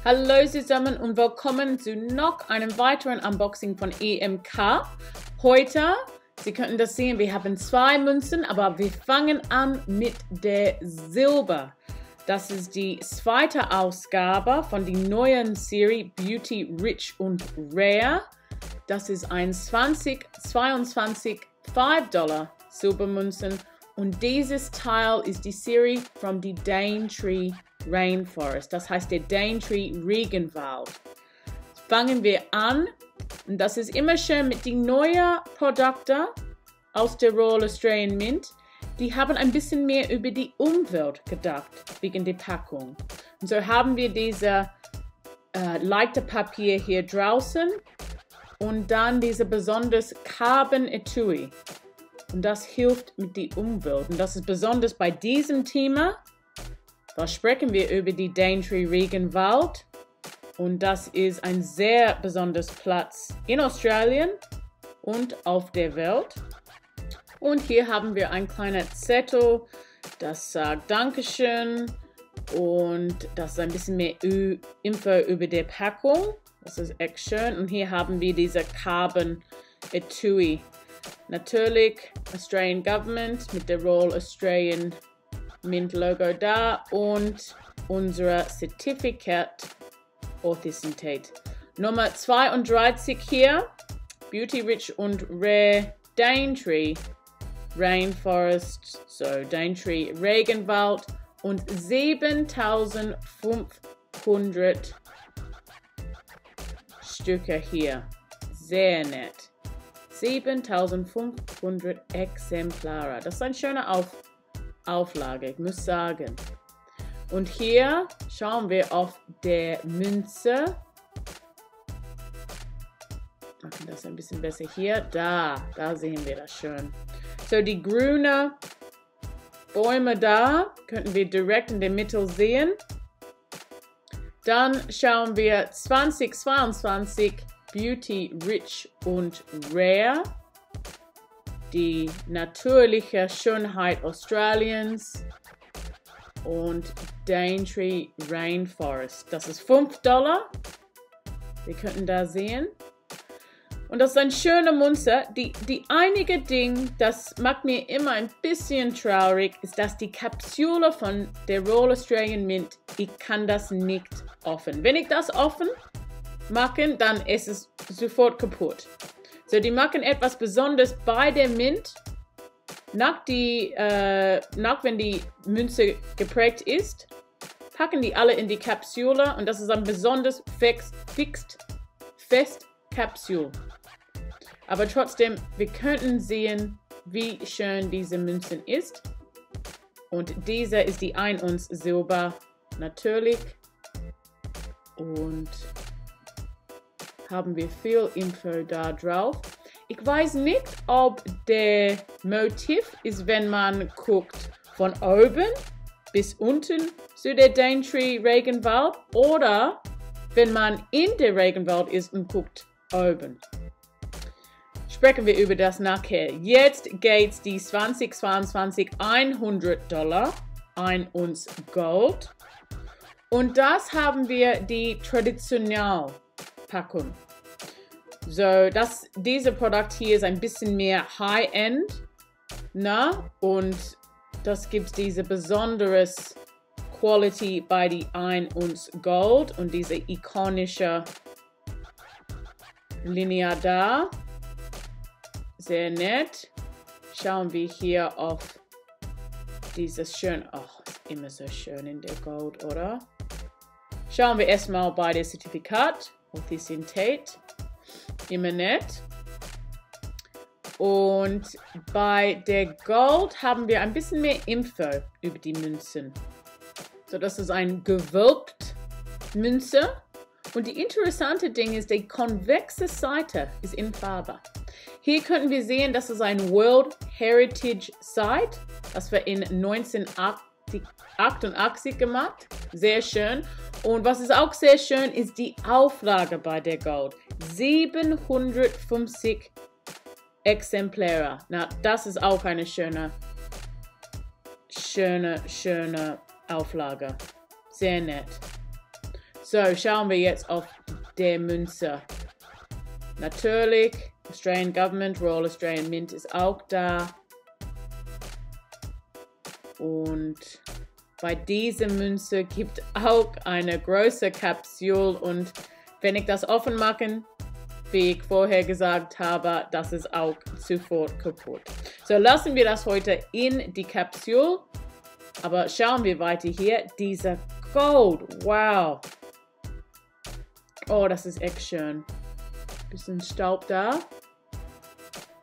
Hallo zusammen und willkommen zu noch einem weiteren Unboxing von EMK. Heute, Sie könnten das sehen, wir haben zwei Münzen, aber wir fangen an mit der Silber. Das ist die zweite Ausgabe von der neuen Serie Beauty, Rich und Rare. Das ist ein 2022 $5 Silbermünzen und dieses Teil ist die Serie von die Daintree Rainforest, das heißt der Daintree Regenwald. Fangen wir an und das ist immer schön mit den neuen Produkten aus der Royal Australian Mint. Die haben ein bisschen mehr über die Umwelt gedacht, wegen der Packung. Und so haben wir diese leichte Papier hier draußen und dann diese besonders Carbon Etui. Und das hilft mit der Umwelt. Und das ist besonders bei diesem Thema. Da sprechen wir über die Daintree Regenwald. Und das ist ein sehr besonderer Platz in Australien und auf der Welt. Und hier haben wir ein kleiner Zettel, das sagt Dankeschön. Und das ist ein bisschen mehr Info über die Packung. Das ist echt schön. Und hier haben wir diese Carbon Etui. Natürlich Australian Government mit der Royal Australian Mint Logo da und unser Certificate Authenticität. Nummer 32 hier, Beauty Rich und Rare Daintree Rainforest, so Daintree Regenwald und 7500 Stücke hier. Sehr nett. 7500 Exemplare. Das ist eine schöne Auflage, ich muss sagen. Und hier schauen wir auf der Münze. Machen das ein bisschen besser hier. Da sehen wir das schön. So, die grünen Bäume da könnten wir direkt in der Mitte sehen. Dann schauen wir 2022 Beauty, Rich und Rare. Die natürliche Schönheit Australiens und Daintree Rainforest. Das ist $5. Wir könnten da sehen. Und das ist ein schöner Münze. Die einige Ding, das macht mir immer ein bisschen traurig, ist, dass die Kapsule von der Royal Australian Mint, ich kann das nicht offen. Wenn ich das offen machen, dann ist es sofort kaputt. So, die machen etwas Besonderes bei der Mint, wenn die Münze geprägt ist, packen die alle in die Kapsule und das ist ein besonders fest Kapsel. Aber trotzdem, wir könnten sehen, wie schön diese Münzen ist. Und diese ist die 1 Unz Silber, natürlich. Und haben wir viel Info da drauf. Ich weiß nicht, ob der Motiv ist, wenn man guckt von oben bis unten zu der Daintree Regenwald oder wenn man in der Regenwald ist und guckt oben. Sprechen wir über das nachher. Jetzt geht's die 2022 $100, 1 Unz Gold. Und das haben wir die traditionelle Packung. So, dieser Produkt hier ist ein bisschen mehr High-End, und das gibt diese besonderes Quality bei die 1 Unz Gold und diese ikonische Linie da. Sehr nett. Schauen wir hier auf dieses schön, ach, ist immer so schön in der Gold, oder? Schauen wir erstmal bei der Zertifikat, Authentizität. Immer nett. Und bei der Gold haben wir ein bisschen mehr Info über die Münzen. So, das ist ein gewölbte Münze. Und die interessante Ding ist, die konvexe Seite ist in Farbe. Hier könnten wir sehen, das ist ein World Heritage Site. Das war in 1988 gemacht. Sehr schön. Und was ist auch sehr schön, ist die Auflage bei der Gold. 750 Exemplare. Na, das ist auch eine schöne Auflage. Sehr nett. So, schauen wir jetzt auf der Münze. Natürlich, Australian Government, Royal Australian Mint ist auch da. Und bei dieser Münze gibt auch eine große Kapsel. Und wenn ich das offen mache, wie ich vorher gesagt habe, das ist auch sofort kaputt. So, lassen wir das heute in die Kapsel. Aber schauen wir weiter hier. Dieser Gold, wow. Oh, das ist echt schön. Bisschen Staub da.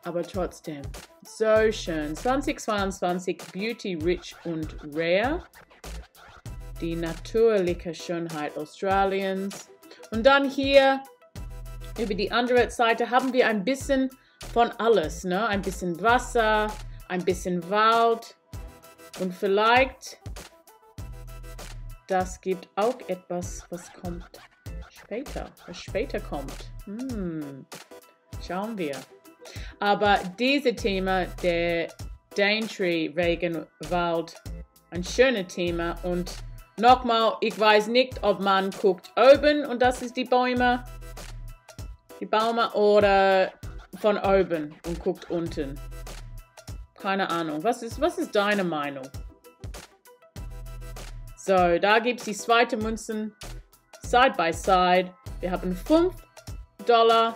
Aber trotzdem. So schön. 2022 Beauty Rich und Rare. Die natürliche Schönheit Australiens. Und dann hier über die andere Seite haben wir ein bisschen von alles. Ne? Ein bisschen Wasser, ein bisschen Wald. Und vielleicht, das gibt auch etwas, was kommt später. Was später kommt. Schauen wir. Aber dieses Thema, der Daintree Regenwald, ein schönes Thema. Und nochmal, ich weiß nicht, ob man guckt oben und das ist die Bäume, oder von oben und guckt unten. Keine Ahnung. Was ist deine Meinung? So, da gibt es die zweite Münzen, side by side. Wir haben $5,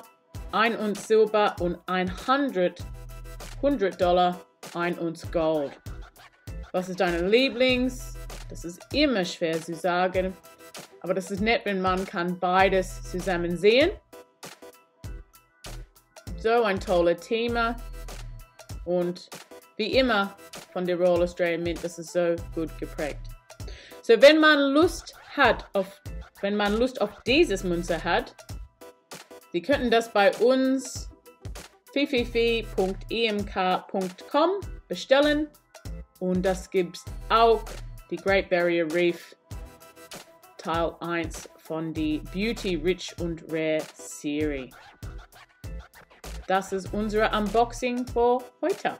1 Unz Silber und $100, $1 Unz Gold. Was ist deine Lieblings? Das ist immer schwer zu sagen. Aber das ist nett, wenn man kann beides zusammen sehen. So ein tolles Thema. Und wie immer von der Royal Australian Mint, das ist so gut geprägt. So, wenn man Lust auf dieses Münze hat, Sie könnten das bei uns www.emk.com bestellen. Und das gibt auch die Great Barrier Reef Teil 1 von der Beauty Rich und Rare Serie. Das ist unser Unboxing für heute.